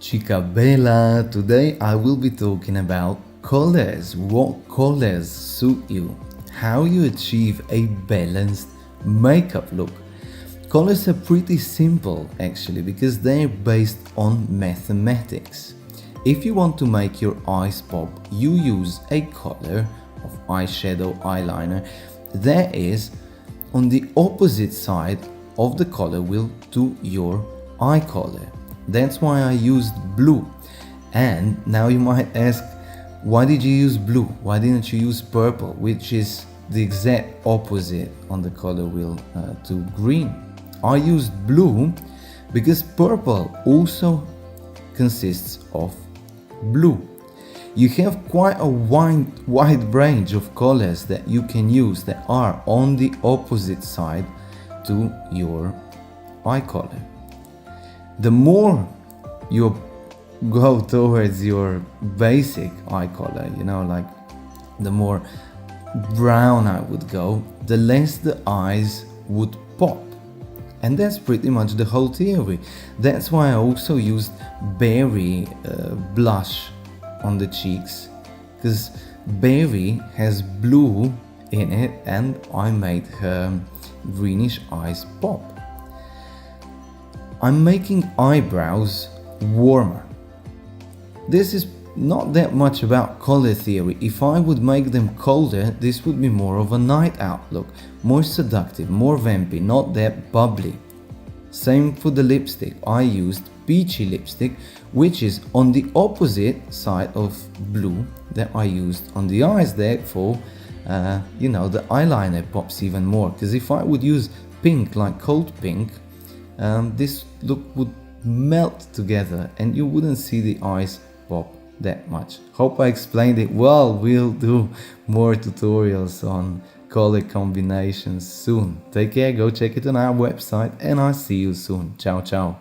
Chica Bella, today I will be talking about colors, what colors suit you, how you achieve a balanced makeup look. Colors are pretty simple actually because they're based on mathematics. If you want to make your eyes pop, you use a color of eyeshadow, eyeliner that is on the opposite side of the color wheel to your eye color. That's why I used blue. And now you might ask, why did you use blue? Why didn't you use purple, which is the exact opposite on the color wheel to green? I used blue because purple also consists of blue. You have quite a wide range of colors that you can use that are on the opposite side to your eye color. The more you go towards your basic eye color, like the more brown I would go, the less the eyes would pop. And that's pretty much the whole theory. That's why I also used berry blush on the cheeks, because berry has blue in it and I made her greenish eyes pop. I'm making eyebrows warmer. This is not that much about color theory. If I would make them colder, this would be more of a night out look, more seductive, more vampy, not that bubbly. Same for the lipstick. I used peachy lipstick, which is on the opposite side of blue that I used on the eyes. Therefore, the eyeliner pops even more. Because if I would use pink, like cold pink, this look would melt together and you wouldn't see the eyes pop that much. Hope I explained it well. We'll do more tutorials on color combinations soon. Take care, go check it on our website, and I'll see you soon. Ciao, ciao.